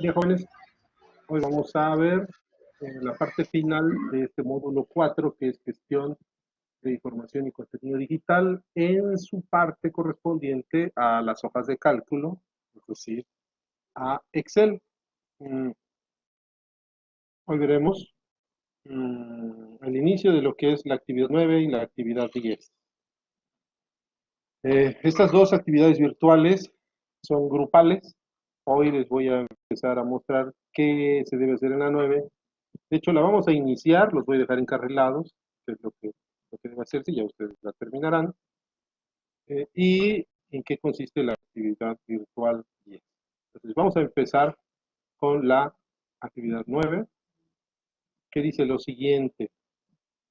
días, jóvenes. Hoy vamos a ver la parte final de este módulo 4, que es gestión de información y contenido digital, en su parte correspondiente a las hojas de cálculo, es decir, a Excel. Hoy veremos el inicio de lo que es la actividad 9 y la actividad 10. Estas dos actividades virtuales son grupales. Hoy les voy a empezar a mostrar qué se debe hacer en la 9. De hecho, la vamos a iniciar, los voy a dejar encarrilados, que es lo que debe hacerse, ya ustedes la terminarán. Y en qué consiste la actividad virtual 10. Entonces, vamos a empezar con la actividad 9, que dice lo siguiente.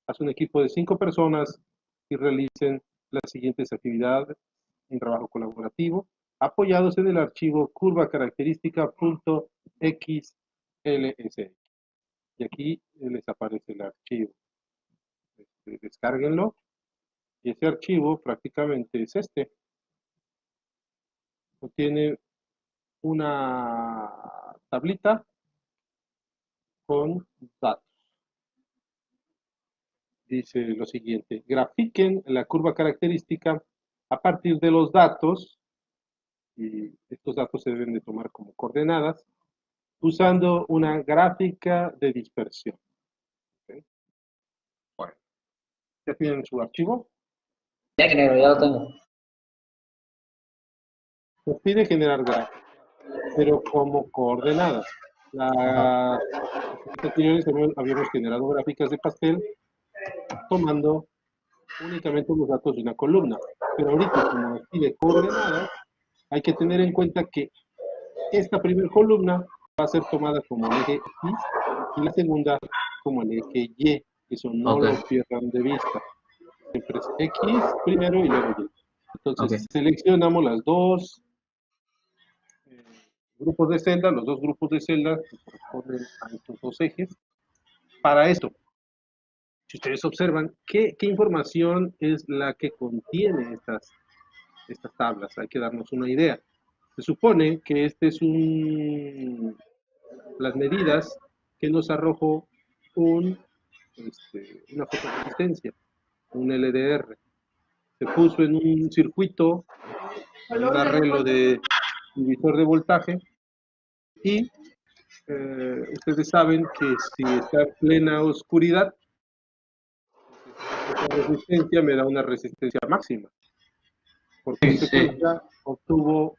Haz un equipo de 5 personas y realicen las siguientes actividades en trabajo colaborativo, apoyados en el archivo curva característica.xls. Y aquí les aparece el archivo. Descárguenlo. Y ese archivo prácticamente es este. Contiene una tablita con datos. Dice lo siguiente: grafiquen la curva característica a partir de los datos, y estos datos se deben de tomar como coordenadas, usando una gráfica de dispersión. ¿Okay? Bueno, ¿ya tienen su archivo? Ya, ingeniero, ya lo tengo. Nos pide generar gráficas, pero como coordenadas. Las anteriores habíamos generado gráficas de pastel tomando únicamente los datos de una columna. Pero ahorita, como nos pide coordenadas, hay que tener en cuenta que esta primera columna va a ser tomada como el eje X y la segunda como el eje Y. Eso no lo pierdan de vista. Siempre es X primero y luego Y. Entonces, seleccionamos las dos grupos de celdas, los dos grupos de celdas que corresponden a estos dos ejes. Para esto, si ustedes observan, ¿qué información es la que contiene estas tablas? Hay que darnos una idea. Se supone que este es las medidas que nos arrojó una fotoresistencia, un LDR. Se puso en un circuito, en un arreglo de divisor de voltaje, y ustedes saben que si está en plena oscuridad, esta resistencia me da una resistencia máxima. Por consecuencia, obtuvo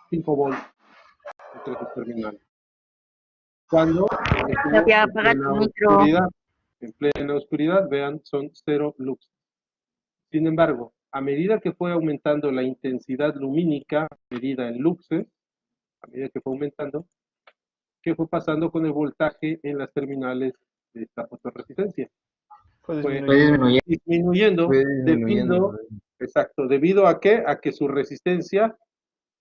5 volts entre sus terminales. Cuando en plena oscuridad, vean, son 0 lux. Sin embargo, a medida que fue aumentando la intensidad lumínica, medida en luxes, a medida que fue aumentando, ¿qué fue pasando con el voltaje en las terminales de esta fotorresistencia? Fue disminuyendo debido a qué? A que su resistencia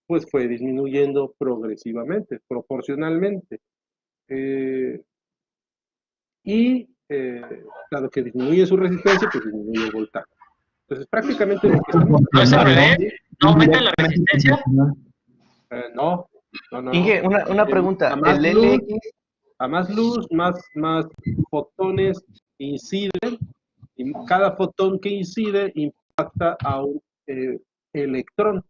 pues fue disminuyendo progresivamente, proporcionalmente. Dado que disminuye su resistencia, pues disminuye el voltaje. Entonces, prácticamente lo que estamos... ¿No es al revés? ¿No aumenta la resistencia? No. Inge, una pregunta. A más luz, más fotones inciden, y cada fotón que incide impacta a un electrón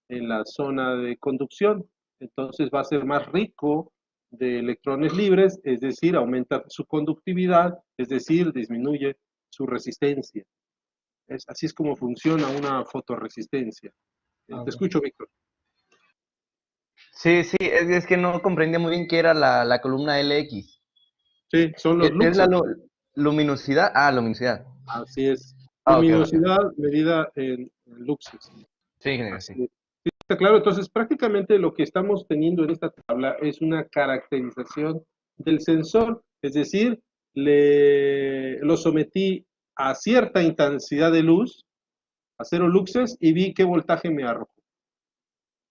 en la zona de conducción. Entonces va a ser más rico de electrones libres, es decir, aumenta su conductividad, es decir, disminuye su resistencia. Así es como funciona una fotorresistencia. Te escucho, Víctor. Sí, es que no comprendía muy bien qué era la columna LX. Sí, son los luxes. ¿Es la luminosidad? Luminosidad. Así es. Luminosidad medida en luxes. Sí, ingeniero, sí. Está claro, entonces prácticamente lo que estamos teniendo en esta tabla es una caracterización del sensor, es decir, lo sometí a cierta intensidad de luz, a 0 luxes, y vi qué voltaje me arrojó.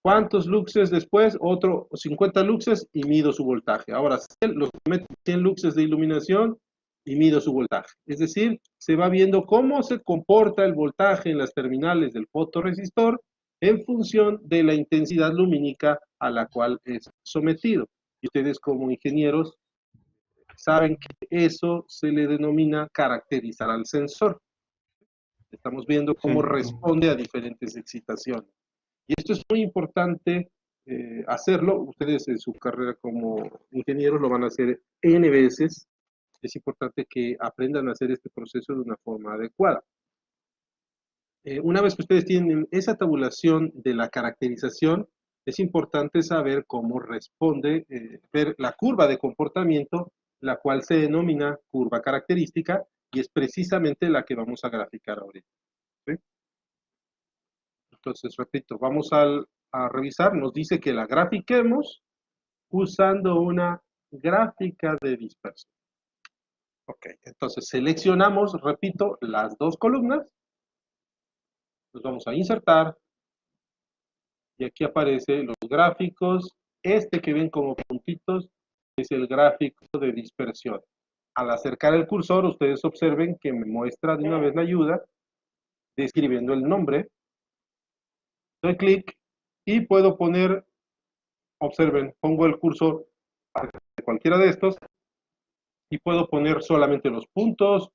¿Cuántos luxes después? Otro 50 luxes y mido su voltaje. Ahora, lo someto a 100 luxes de iluminación y mido su voltaje. Es decir, se va viendo cómo se comporta el voltaje en las terminales del fotorresistor en función de la intensidad lumínica a la cual es sometido. Y ustedes como ingenieros saben que eso se le denomina caracterizar al sensor. Estamos viendo cómo responde a diferentes excitaciones. Y esto es muy importante hacerlo. Ustedes en su carrera como ingenieros lo van a hacer N veces. Es importante que aprendan a hacer este proceso de una forma adecuada. Una vez que ustedes tienen esa tabulación de la caracterización, es importante saber cómo responde, ver la curva de comportamiento, la cual se denomina curva característica, y es precisamente la que vamos a graficar ahorita. ¿Sí? Entonces, repito, vamos a revisar, nos dice que la grafiquemos usando una gráfica de dispersión. Ok, entonces seleccionamos, repito, las dos columnas, nos vamos a insertar, y aquí aparecen los gráficos. Este que ven como puntitos es el gráfico de dispersión. Al acercar el cursor, ustedes observen que me muestra de una vez la ayuda, describiendo el nombre. Doy clic y puedo poner, observen, pongo el cursor a cualquiera de estos y puedo poner solamente los puntos,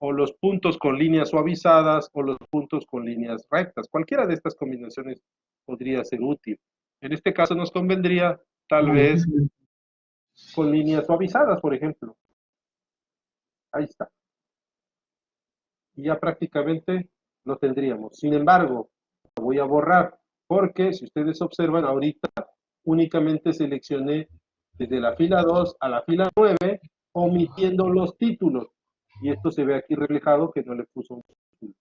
o los puntos con líneas suavizadas, o los puntos con líneas rectas. Cualquiera de estas combinaciones podría ser útil. En este caso nos convendría tal vez con líneas suavizadas, por ejemplo. Ahí está. Y ya prácticamente lo tendríamos. Sin embargo, lo voy a borrar, porque si ustedes observan, ahorita únicamente seleccioné desde la fila 2 a la fila 9, omitiendo los títulos. Y esto se ve aquí reflejado que no le puso un título.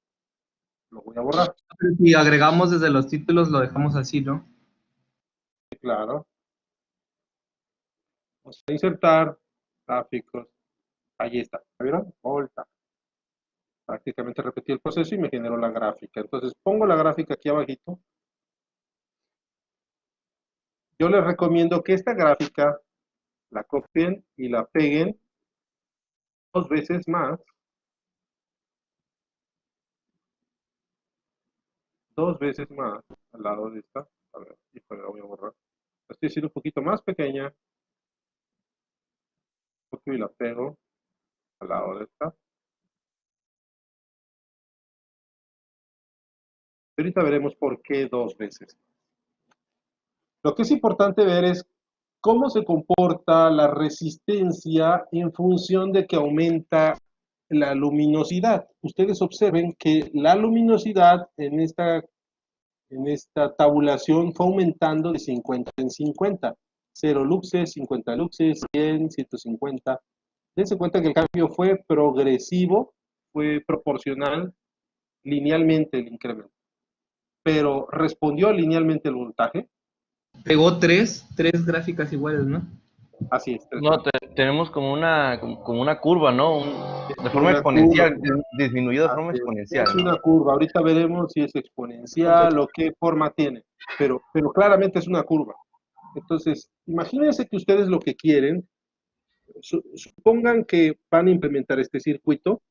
Lo voy a borrar. Si agregamos desde los títulos, lo dejamos así, ¿no? Claro. Vamos a insertar gráficos. Ahí está. ¿Vieron? Volta. Prácticamente repetí el proceso y me generó la gráfica. Entonces pongo la gráfica aquí abajito. Yo les recomiendo que esta gráfica la copien y la peguen 2 veces más. 2 veces más al lado de esta. A ver, y la voy a borrar. La estoy haciendo un poquito más pequeña. Copio y la pego al lado de esta. Ahorita veremos por qué 2 veces. Lo que es importante ver es cómo se comporta la resistencia en función de que aumenta la luminosidad. Ustedes observen que la luminosidad en esta tabulación fue aumentando de 50 en 50. 0 luxes, 50 luxes, 100, 150. Dense cuenta que el cambio fue progresivo, fue proporcional linealmente el incremento. Pero respondió linealmente el voltaje. Pegó tres gráficas iguales, ¿no? Así es. No, tenemos como una curva, ¿no? De forma Una exponencial, curva. disminuido de forma exponencial. Es una curva. Ahorita veremos si es exponencial o qué forma tiene. Pero claramente es una curva. Entonces, imagínense que ustedes lo que quieren, supongan que van a implementar este circuito,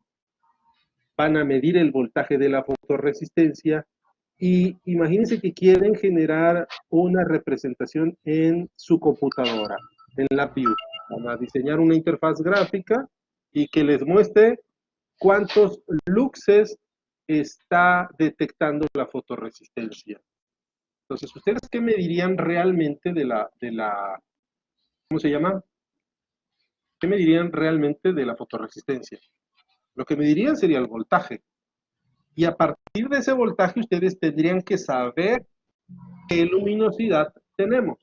van a medir el voltaje de la fotorresistencia y imagínense que quieren generar una representación en su computadora, en la view. Van a diseñar una interfaz gráfica y que les muestre cuántos luxes está detectando la fotorresistencia. Entonces, ¿ustedes qué medirían realmente de la ¿cómo se llama? ¿Qué medirían realmente de la fotorresistencia? Lo que medirían sería el voltaje. Y a partir de ese voltaje ustedes tendrían que saber qué luminosidad tenemos.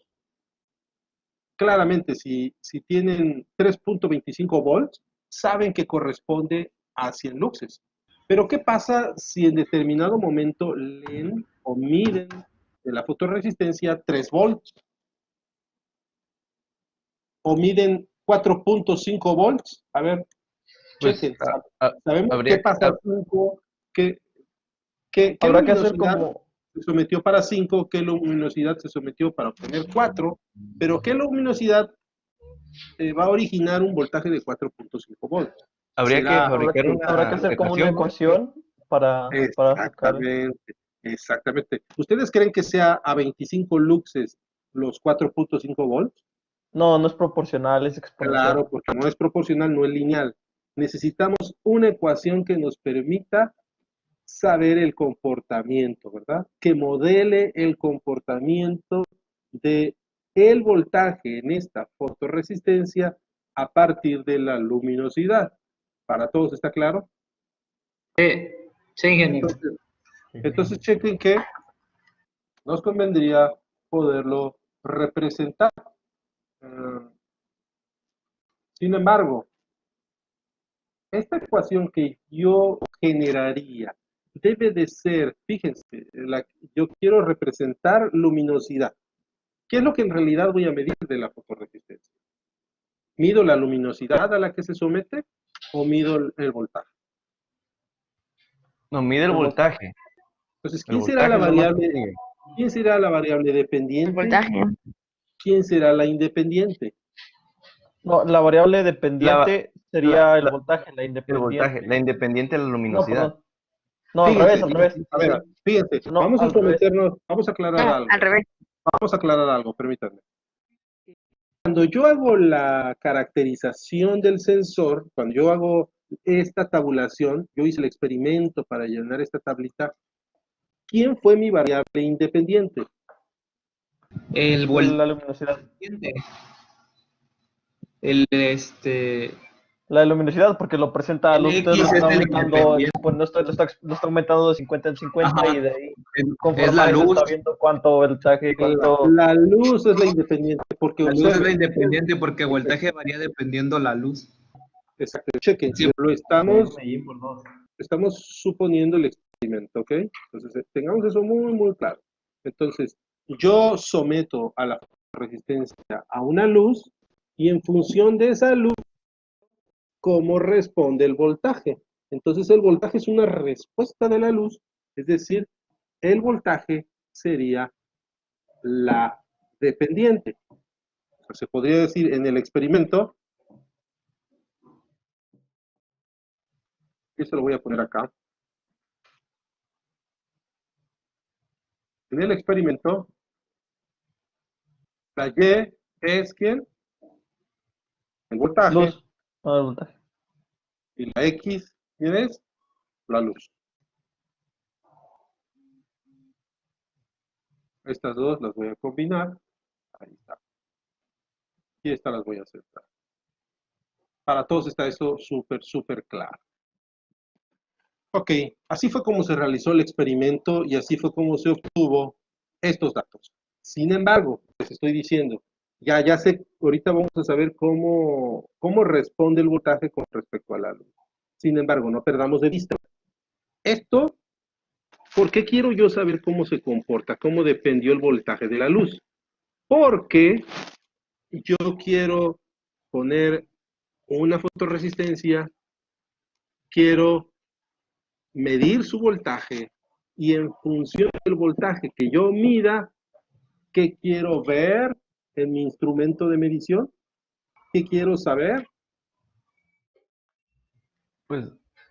Claramente, si tienen 3.25 volts, saben que corresponde a 100 luxes. Pero ¿qué pasa si en determinado momento leen o miden de la fotorresistencia 3 volts? O miden 4.5 volts. A ver, Pues, chequen. Sabemos habría qué pasa a 5, qué habrá que hacer luminosidad como... se sometió para 5, qué luminosidad se sometió para obtener 4, pero qué luminosidad va a originar un voltaje de 4.5 volts. Habría que Será fabricar Habrá que una hacer como una ecuación. ecuación para sacar. exactamente. Exactamente. ¿Ustedes creen que sea a 25 luxes los 4.5 volts? No, no es proporcional, es exponencial. Claro, porque no es proporcional, no es lineal. Necesitamos una ecuación que nos permita saber el comportamiento, ¿verdad? Que modele el comportamiento de el voltaje en esta fotorresistencia a partir de la luminosidad. ¿Para todos está claro? Sí, ingeniero. Entonces chequen que nos convendría poderlo representar. Sin embargo, esta ecuación que yo generaría debe de ser, fíjense, yo quiero representar luminosidad. ¿Qué es lo que en realidad voy a medir de la fotorresistencia? ¿Mido la luminosidad a la que se somete o mido el voltaje? No, mide el voltaje. Entonces, El voltaje es lo más que sigue. ¿quién será la variable El dependiente? voltaje. ¿Quién será la independiente? No, la variable dependiente sería el la- voltaje, la El independiente. voltaje, la independiente es la No, luminosidad. perdón. No, al Fíjense, revés, al revés. a ver, fíjense, No, vamos a al revés. someternos, vamos a aclarar No, algo. al revés. Vamos a aclarar algo, permítanme. Cuando yo hago la caracterización del sensor, cuando yo hago esta tabulación, yo hice el experimento para llenar esta tablita, ¿quién fue mi variable independiente? El La voltaje. luminosidad. El La luminosidad, porque lo presenta a El luz, usted X lo está es el aumentando, independiente. pues, lo está aumentando de 50 en 50 Ajá. y de ahí, es conforme la se luz. está viendo cuánto voltaje, cuánto... La luz es la independiente, porque La luz es la observen, independiente porque el voltaje varía dependiendo la luz. exacto, chequen, Sí. lo estamos suponiendo el experimento, ¿ok? Entonces, tengamos eso muy, muy claro. Entonces, yo someto a la resistencia a una luz y en función de esa luz, ¿cómo responde el voltaje? Entonces, el voltaje es una respuesta de la luz, es decir, el voltaje sería la dependiente. Se podría decir en el experimento, esto lo voy a poner acá. En el experimento, la Y es ¿quién? El voltaje. Luz. No, el voltaje. Y la X, ¿quién es? La luz. Estas dos las voy a combinar. Ahí está. Y estas las voy a aceptar. Para todos está eso súper, súper claro. Ok, así fue como se realizó el experimento y así fue como se obtuvo estos datos. Sin embargo, les estoy diciendo, ya sé, ahorita vamos a saber cómo responde el voltaje con respecto a la luz. Sin embargo, no perdamos de vista. Esto, ¿por qué quiero yo saber cómo se comporta? ¿Cómo dependió el voltaje de la luz? Porque yo quiero poner una fotorresistencia, quiero medir su voltaje y en función del voltaje que yo mida, ¿qué quiero ver en mi instrumento de medición? ¿Qué quiero saber?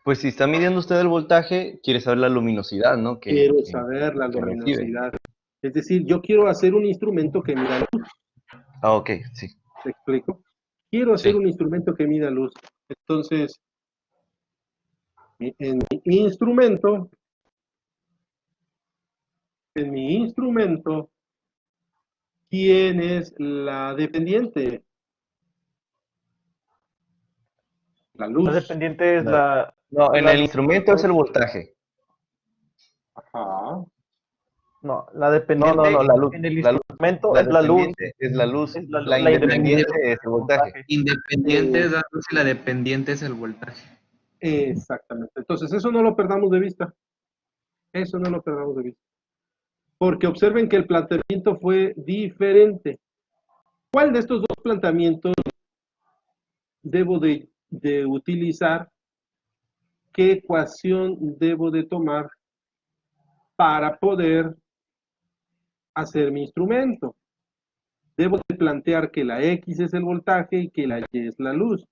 Pues si está midiendo usted el voltaje, quiere saber la luminosidad, ¿no? Quiero saber la que recibe. luminosidad. Es decir, yo quiero hacer un instrumento que mida luz. Ah, ok, sí. ¿Te explico? Quiero hacer Sí. un instrumento que mida luz. Entonces, en mi instrumento, ¿quién es la dependiente? La La luz. dependiente es No. la... No, en la el luz. instrumento es el voltaje. Ajá. No, la dependiente No, la luz. en el La luz. instrumento La es la luz. dependiente es la luz. Es la luz. La La independiente independiente es el voltaje. Independiente es la luz y la dependiente es el voltaje. Exactamente. Entonces, eso no lo perdamos de vista. Eso no lo perdamos de vista. Porque observen que el planteamiento fue diferente. ¿Cuál de estos dos planteamientos debo de utilizar? ¿Qué ecuación debo de tomar para poder hacer mi instrumento? Debo de plantear que la X es el voltaje y que la Y es la luz.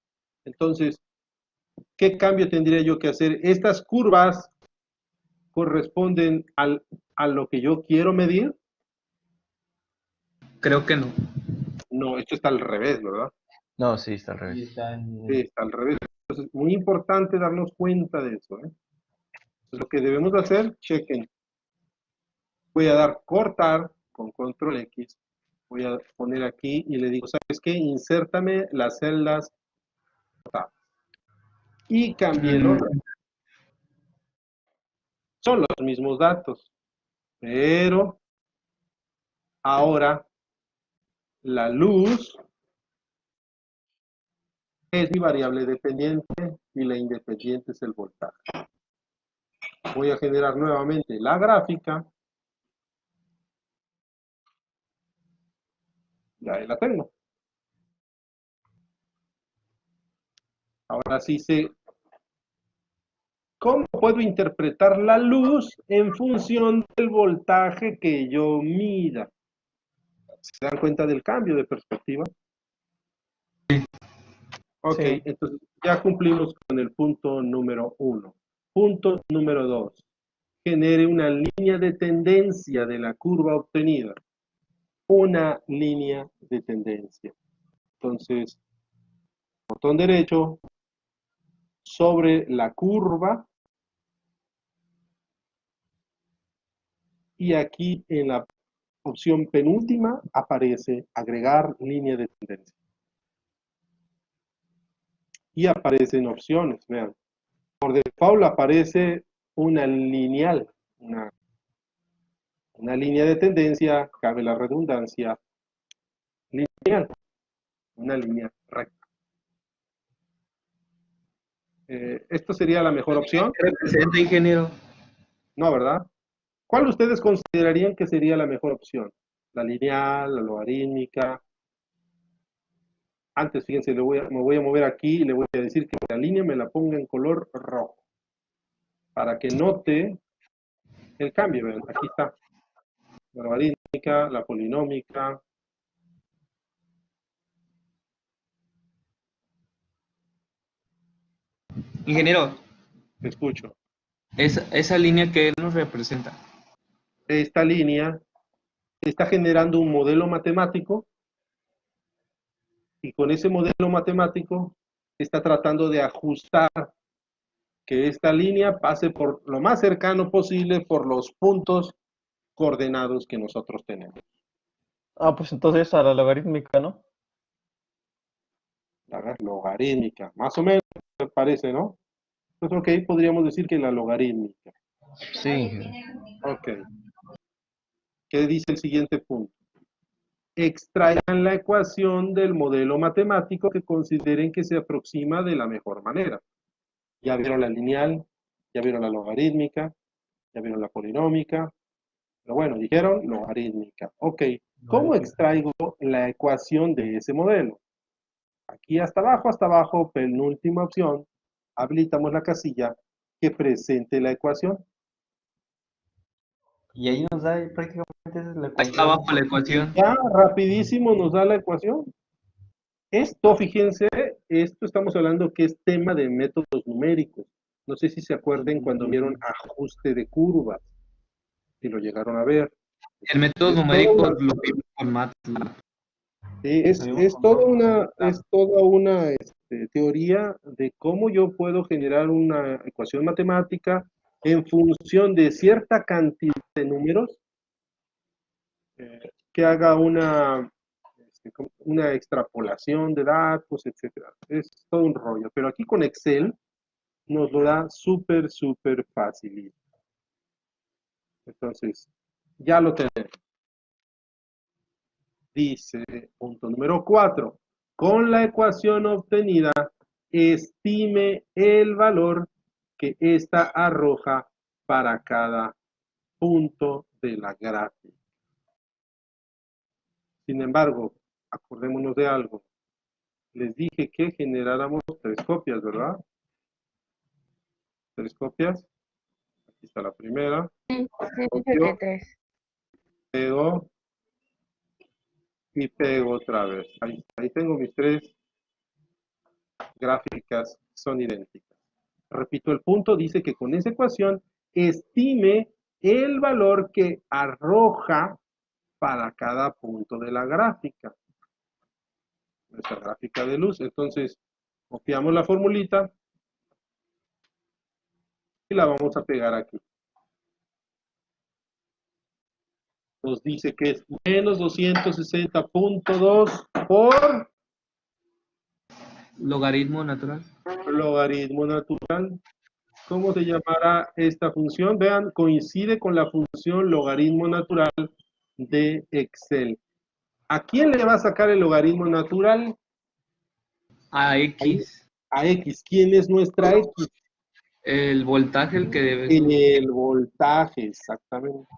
Entonces, ¿qué cambio tendría yo que hacer? Estas curvas corresponden al a lo que yo quiero medir? Creo que no. No, esto está al revés, ¿verdad? No, sí, está al revés. Sí, está al revés. Entonces, muy importante darnos cuenta de eso, ¿eh? Lo que debemos hacer, chequen. Voy a dar cortar con control X. Voy a poner aquí y le digo, ¿sabes qué? Insértame las celdas cortadas. Y cambié el orden. Son los mismos datos, pero ahora la luz es mi variable dependiente y la independiente es el voltaje. Voy a generar nuevamente la gráfica. Y ahí la tengo. Ahora sí sé cómo puedo interpretar la luz en función del voltaje que yo mida. ¿Se dan cuenta del cambio de perspectiva? Ok, Sí. entonces ya cumplimos con el punto número 1. Punto número 2. Genere una línea de tendencia de la curva obtenida. Una línea de tendencia. Entonces, botón derecho sobre la curva y aquí en la opción penúltima aparece agregar línea de tendencia. Y aparecen opciones, vean. Por default aparece una lineal, una línea de tendencia, cabe la redundancia, lineal, una línea recta. ¿Esto sería la mejor opción? ¿Qué representa, ingeniero? No, ¿verdad? ¿Cuál ustedes considerarían que sería la mejor opción? ¿La lineal, la logarítmica? Antes, fíjense, me voy a mover aquí y le voy a decir que la línea me la ponga en color rojo. Para que note el cambio. Vean, aquí está. La logarítmica, la polinómica. Ingeniero, Te escucho. esa línea que nos representa. Esta línea está generando un modelo matemático y con ese modelo matemático está tratando de ajustar que esta línea pase por lo más cercano posible por los puntos coordenados que nosotros tenemos. Ah, pues entonces a la logarítmica, ¿no? La logarítmica, más o menos me parece, ¿no? Pues ok, podríamos decir que la logarítmica. Sí, ingeniero. Ok. ¿Qué dice el siguiente punto? Extraigan la ecuación del modelo matemático que consideren que se aproxima de la mejor manera. Ya vieron la lineal, ya vieron la logarítmica, ya vieron la polinómica, pero bueno, dijeron logarítmica. Ok, ¿cómo extraigo la ecuación de ese modelo? Aquí hasta abajo, penúltima opción, habilitamos la casilla que presente la ecuación. Y ahí nos da prácticamente esa es la Ahí está ecuación. abajo la ecuación. Ya rapidísimo nos da la ecuación. Esto, fíjense, esto estamos hablando que es tema de métodos numéricos. No sé si se acuerden cuando vieron ajuste de curvas, si lo llegaron a ver. El método Es toda numérico una, lo vimos con MATLAB. sí, es toda una teoría de cómo yo puedo generar una ecuación matemática en función de cierta cantidad de números que haga una extrapolación de datos, etcétera. Es todo un rollo, pero aquí con Excel nos lo da súper, súper fácil. Entonces, ya lo tenemos. Dice, punto número 4, con la ecuación obtenida, estime el valor que ésta arroja para cada punto de la gráfica. Sin embargo, acordémonos de algo. Les dije que generáramos 3 copias, ¿verdad? 3 copias. Aquí está la primera. Sí, sí, dice Copio, que tres. pego y pego otra vez. Ahí tengo mis 3 gráficas, son idénticas. Repito, el punto dice que con esa ecuación estime el valor que arroja para cada punto de la gráfica. Nuestra gráfica de luz. Entonces, copiamos la formulita y la vamos a pegar aquí. Nos dice que es menos 260.2 por Logaritmo natural. logaritmo natural. ¿Cómo se llamará esta función? Vean, coincide con la función logaritmo natural de Excel. ¿A quién le va a sacar el logaritmo natural? A X. A X. ¿Quién es nuestra X? El voltaje, el que debe ser. El voltaje, exactamente.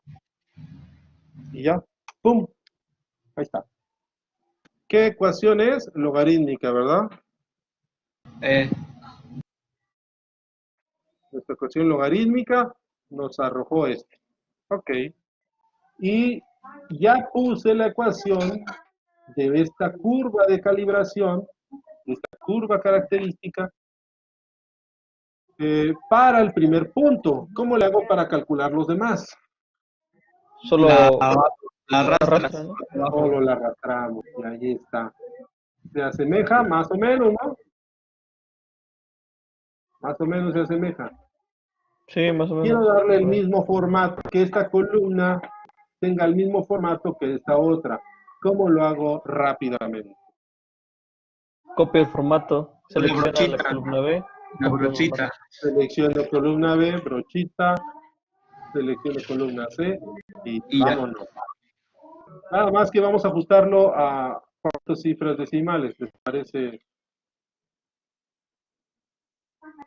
Y ya, ¡pum! Ahí está. ¿Qué ecuación es? Logarítmica, ¿verdad? Nuestra ecuación logarítmica nos arrojó esto. Ok. Y ya puse la ecuación de esta curva de calibración, de esta curva característica, para el primer punto. ¿Cómo le hago para calcular los demás? Solo La arrastra, arrastras. ¿no? Solo la arrastramos y ahí está. Se asemeja más o menos, ¿no? Más o menos se asemeja. Sí, más o Quiero menos. darle el mismo formato, que esta columna tenga el mismo formato que esta otra. ¿Cómo lo hago rápidamente? Copia el formato, selecciona la brochita. columna B. La copia el brochita. Selecciono columna B, brochita, selecciono columna C y Y ya. vámonos. Nada más que vamos a ajustarlo a cuántas cifras decimales, ¿les parece?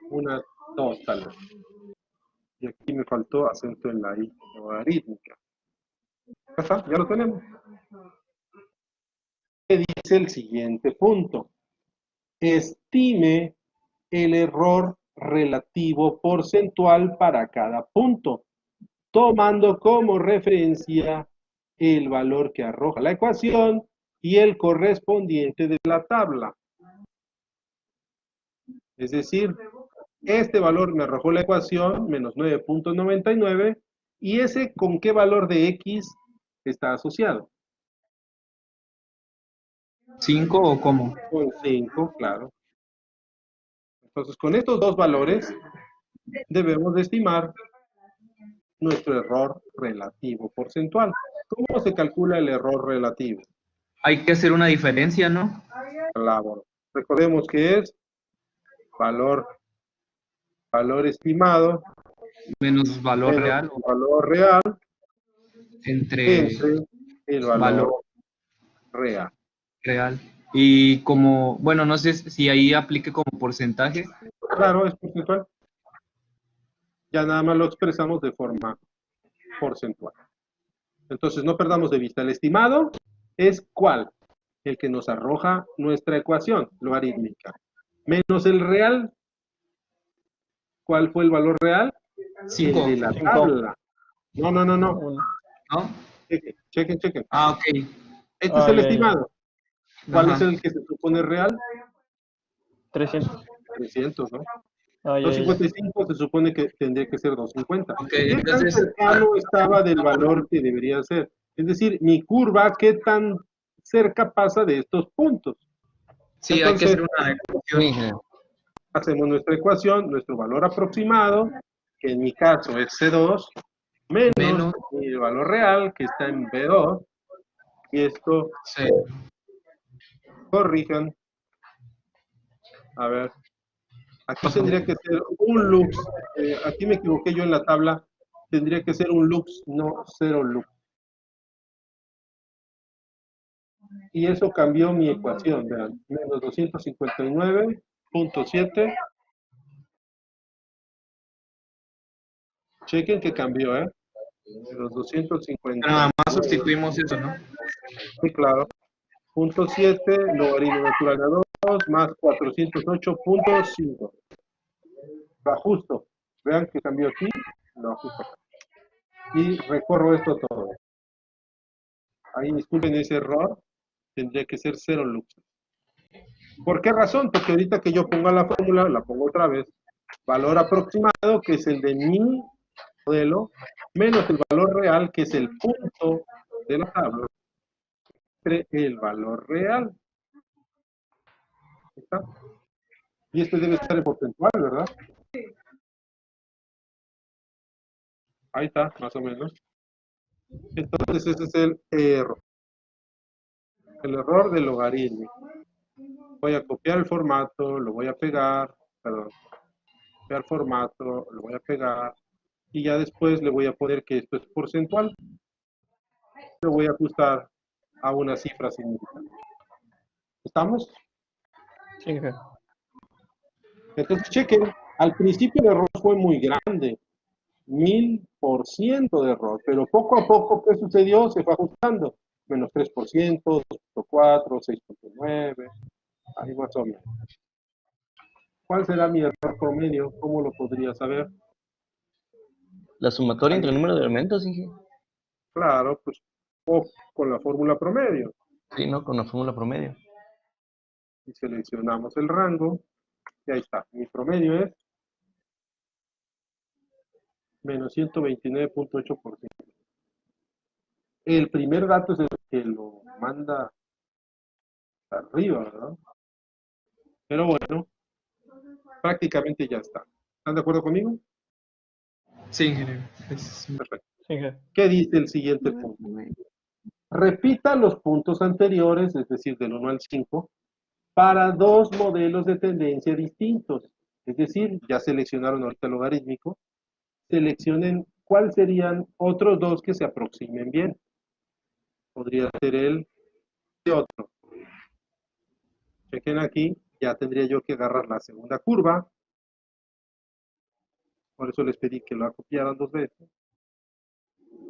Una, dos, tal vez. Y aquí me faltó acento en la I, logarítmica. Ya está, ya lo tenemos. ¿Qué dice el siguiente punto? Estime el error relativo porcentual para cada punto, tomando como referencia el valor que arroja la ecuación y el correspondiente de la tabla. Es decir, este valor me arrojó la ecuación, menos 9.99, y ese con qué valor de X está asociado. 5 o cómo. Con 5, claro. Entonces, con estos dos valores debemos de estimar nuestro error relativo porcentual. ¿Cómo se calcula el error relativo? Hay que hacer una diferencia, ¿no? Claro. Recordemos que es valor estimado Menos valor menos real el valor real entre entre el valor valor real. real. Y como, bueno, no sé si ahí aplique como porcentaje. Claro, es porcentual. Ya nada más lo expresamos de forma porcentual. Entonces, no perdamos de vista. El estimado es ¿cuál? El que nos arroja nuestra ecuación logarítmica. Menos el real. ¿Cuál fue el valor real? 5, El de la Cinco. tabla. No. Uno. ¿no? Chequen. Ah, ok. Este es el ya. estimado. ¿Cuál es Ajá. el que se supone real? 300. 300, ¿no? Ya. 255 se supone que tendría que ser 250. Ok, ¿Qué tan entonces, cercano estaba del valor que debería ser? Es decir, mi curva, ¿qué tan cerca pasa de estos puntos? sí, hay que Entonces, hacer una ecuación. Sí, ingeniero. hacemos nuestra ecuación, nuestro valor aproximado, que en mi caso es C2, menos Menos el valor real, que está en B2, y esto, C. corrijan, a ver, aquí tendría que ser un lux, aquí me equivoqué yo en la tabla, tendría que ser un lux, no 0 lux. Y eso cambió mi ecuación, vean, menos 259.7. Chequen que cambió, Los 250. Nada más sustituimos eso, ¿no? Sí, claro. Punto 7, logaritmo natural de 2, más 408.5. Lo ajusto. Vean que cambió aquí, lo ajusto acá. Y recorro esto todo. Ahí disculpen ese error, tendría que ser 0 lux. ¿Por qué razón? Porque ahorita que yo ponga la fórmula, la pongo otra vez, valor aproximado, que es el de mi modelo, menos el valor real, que es el punto de la tabla, entre el valor real. ¿Está? Y este debe estar en porcentual, ¿verdad? Ahí está, más o menos. Entonces ese es el error. El error del logaritmo. Voy a copiar el formato, lo voy a pegar, perdón, copiar formato, lo voy a pegar, y ya después le voy a poner que esto es porcentual. Lo voy a ajustar a una cifra significativa. ¿Estamos? Sí, jefe. Entonces chequen, al principio el error fue muy grande, 1000% de error, pero poco a poco, ¿qué sucedió? Se fue ajustando, menos 3%, 2.4, 6.9, ahí más o menos. ¿Cuál será mi error promedio? ¿Cómo lo podría saber? La sumatoria entre el número de elementos, Inge. Claro, pues, o con la fórmula promedio. Sí, ¿no? Con la fórmula promedio. Y seleccionamos el rango, y ahí está. Mi promedio es menos 129.8%. El primer dato es el que lo manda arriba, ¿verdad? Pero bueno, prácticamente ya está. ¿Están de acuerdo conmigo? Sí, ingeniero. Perfecto. Sí, jefe. ¿Qué dice el siguiente punto? Repita los puntos anteriores, es decir, del 1 al 5, para dos modelos de tendencia distintos. Es decir, ya seleccionaron ahorita el logarítmico, seleccionen cuáles serían otros dos que se aproximen bien. Podría ser el de otro. Chequen aquí, ya tendría yo que agarrar la segunda curva. Por eso les pedí que la copiaran 2 veces.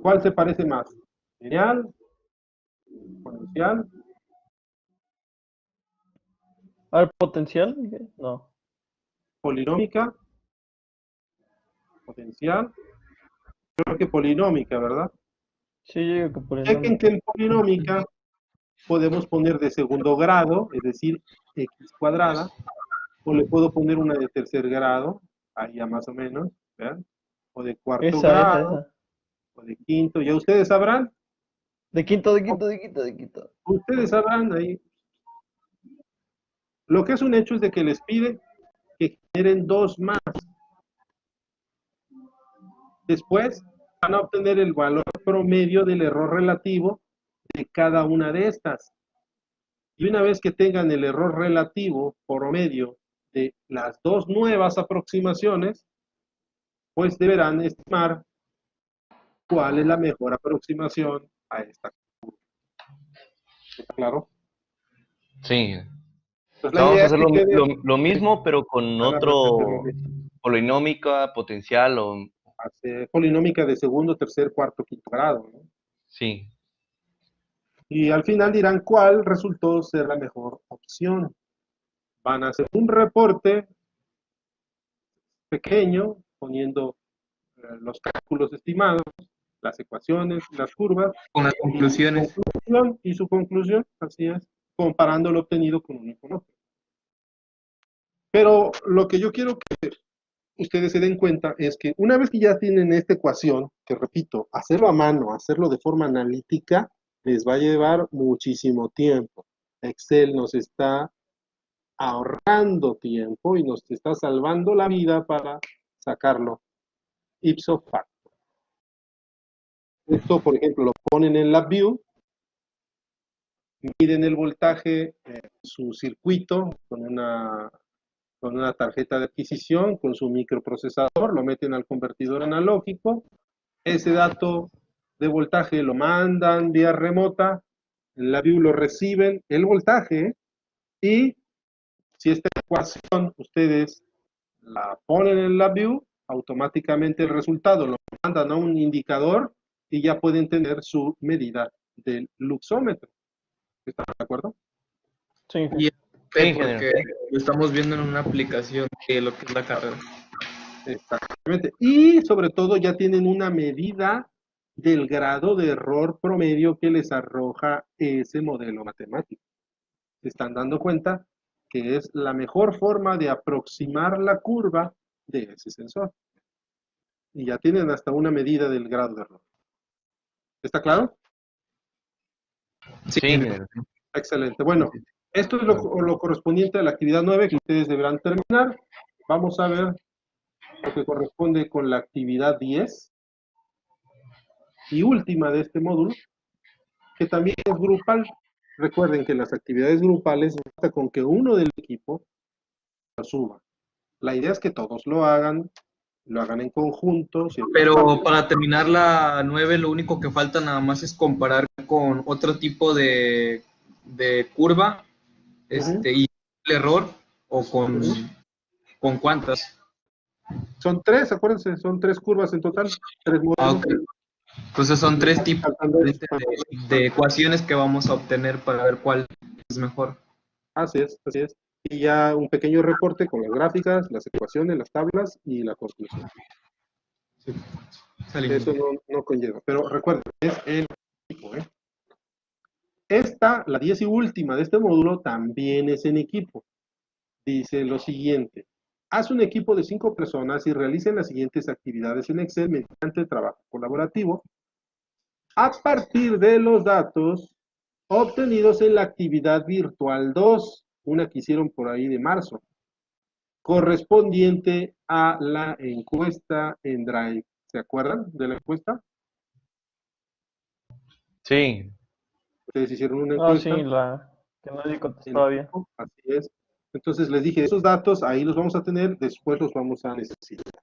¿Cuál se parece más? ¿Lineal? ¿Exponencial? A ver, potencial. No. ¿Polinómica? ¿Potencial? Creo que polinómica, ¿verdad? Sí, yo digo que Chequen que polinómica. en polinómica podemos poner de segundo grado, es decir, x cuadrada, o le puedo poner una de tercer grado, ahí ya más o menos, ¿vean? O de cuarto Esa, esa, grado, esa. o de quinto, ya ustedes sabrán, De quinto, de quinto, de quinto, de quinto. ustedes sabrán ahí. Lo que es un hecho es de que les pide que generen dos más. Después van a obtener el valor promedio del error relativo de cada una de estas. Y una vez que tengan el error relativo promedio de las dos nuevas aproximaciones, pues deberán estimar cuál es la mejor aproximación a esta curva. ¿Está claro? Sí. Pues la Vamos a idea es hacer que quede lo mismo, pero con van a repetir lo otro mismo. polinómica, potencial o... Hacer polinómica de segundo, tercer, cuarto, quinto grado, ¿no? Sí. Y al final dirán cuál resultó ser la mejor opción. Van a hacer un reporte pequeño, poniendo los cálculos estimados, las ecuaciones, las curvas, Con las conclusiones. y su conclusión, así es, comparando lo obtenido con uno y con otro. Pero lo que yo quiero que ustedes se den cuenta es que una vez que ya tienen esta ecuación, que repito, hacerlo a mano, hacerlo de forma analítica, les va a llevar muchísimo tiempo. Excel nos está ahorrando tiempo y nos está salvando la vida para sacarlo ipso facto. Esto, por ejemplo, lo ponen en LabVIEW, miden el voltaje en su circuito con una tarjeta de adquisición, con su microprocesador, lo meten al convertidor analógico, ese dato de voltaje lo mandan vía remota, en LabVIEW lo reciben, el voltaje, y si esta ecuación ustedes la ponen en LabVIEW, automáticamente el resultado lo mandan a un indicador y ya pueden tener su medida del luxómetro. ¿Están de acuerdo? Sí, Y jefe. Sí, porque lo estamos viendo en una aplicación de lo que es la carrera. Exactamente. Y sobre todo ya tienen una medida del grado de error promedio que les arroja ese modelo matemático. Se están dando cuenta que es la mejor forma de aproximar la curva de ese sensor. y ya tienen hasta una medida del grado de error. ¿Está claro? Sí, Excelente. Bueno, esto es lo correspondiente a la actividad 9 que ustedes deberán terminar. Vamos a ver lo que corresponde con la actividad 10 y última de este módulo, que también es grupal. Recuerden que las actividades grupales basta con que uno del equipo lo suba. La idea es que todos lo hagan en conjunto. Pero para terminar la 9, lo único que falta nada más es comparar con otro tipo de curva y el error, o con cuántas. Son 3, acuérdense, son 3 curvas en total. 3 modelos. Ok. Entonces son 3 tipos de ecuaciones que vamos a obtener para ver cuál es mejor. Así es, así es. Y ya un pequeño reporte con las gráficas, las ecuaciones, las tablas y la conclusión. Sí. Eso no conlleva. Pero recuerden, es el equipo. Esta, la 10 y última de este módulo, también es en equipo. Dice lo siguiente. Haz un equipo de 5 personas y realicen las siguientes actividades en Excel mediante trabajo colaborativo a partir de los datos obtenidos en la actividad virtual 2, una que hicieron por ahí de marzo, correspondiente a la encuesta en Drive. ¿Se acuerdan de la encuesta? Sí. Ustedes hicieron una No, encuesta. sí, la que nadie contestó todavía. Así es. Entonces les dije, esos datos ahí los vamos a tener, después los vamos a necesitar.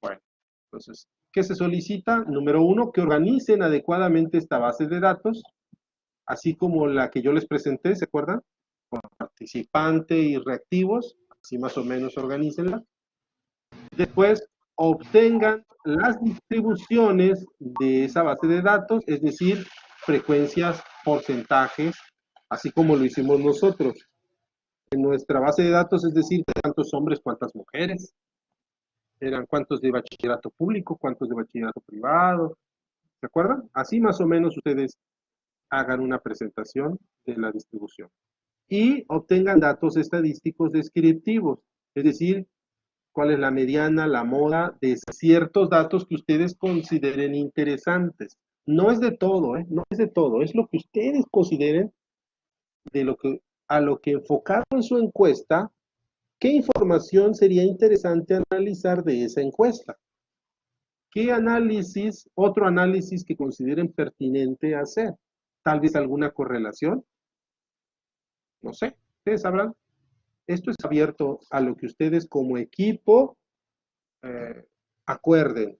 Bueno, entonces, ¿qué se solicita? Número 1, que organicen adecuadamente esta base de datos, así como la que yo les presenté, ¿se acuerdan? Con participante y reactivos, así más o menos organícenla. Después, obtengan las distribuciones de esa base de datos, es decir, frecuencias, porcentajes, así como lo hicimos nosotros. En nuestra base de datos, es decir, cuántos hombres, cuántas mujeres, eran cuántos de bachillerato público, cuántos de bachillerato privado, ¿se acuerdan? Así más o menos ustedes hagan una presentación de la distribución. Y obtengan datos estadísticos descriptivos, es decir, cuál es la mediana, la moda de ciertos datos que ustedes consideren interesantes. No es de todo, no es de todo, es lo que ustedes consideren a lo que enfocaron su encuesta. ¿Qué información sería interesante analizar de esa encuesta? ¿Qué análisis, otro análisis que consideren pertinente hacer? Tal vez alguna correlación. No sé, ustedes sabrán. Esto es abierto a lo que ustedes como equipo acuerden.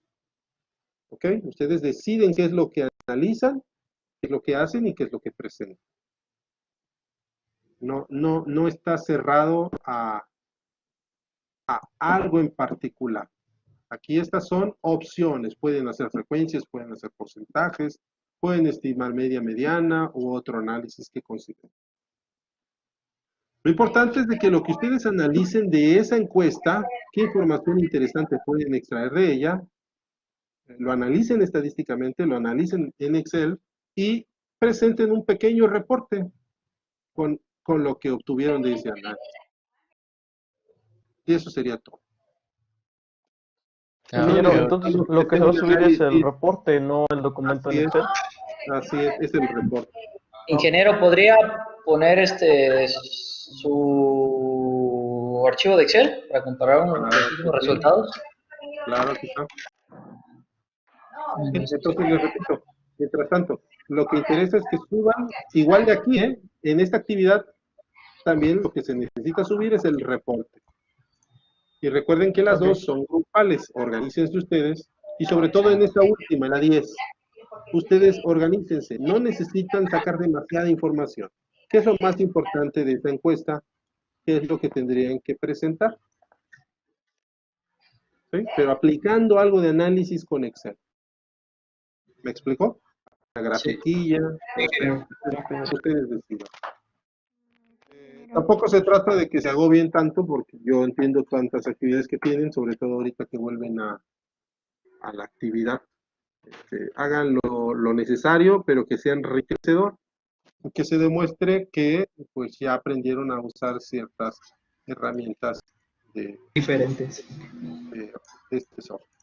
¿Ok? Ustedes deciden qué es lo que analizan, qué es lo que hacen y qué es lo que presentan. No está cerrado a algo en particular. Aquí estas son opciones. Pueden hacer frecuencias, pueden hacer porcentajes, pueden estimar media mediana u otro análisis que consideren. Lo importante es de que lo que ustedes analicen de esa encuesta, qué información interesante pueden extraer de ella, lo analicen estadísticamente, lo analicen en Excel y presenten un pequeño reporte con lo que obtuvieron de ese análisis. Y eso sería todo. Ingeniero, entonces lo que se va a subir es el reporte, no el documento en Excel. Así es el reporte. Ingeniero, ¿podría poner su archivo de Excel para comparar los mismos resultados? Claro, aquí está. Entonces les repito, mientras tanto, lo que interesa es que suban, igual de aquí, en esta actividad, también lo que se necesita subir es el reporte. Y recuerden que las dos son grupales, organícense ustedes, y sobre todo en esta última, la 10, ustedes organícense, no necesitan sacar demasiada información. ¿Qué es lo más importante de esta encuesta? ¿Qué es lo que tendrían que presentar? ¿Sí? Pero aplicando algo de análisis con Excel. ¿Me explicó? La grafiquilla, ustedes decidan. Tampoco se trata de que se agobien tanto, porque yo entiendo tantas actividades que tienen, sobre todo ahorita que vuelven a la actividad. Hagan lo necesario, pero que sea enriquecedor, que se demuestre que pues ya aprendieron a usar ciertas herramientas diferentes de este software.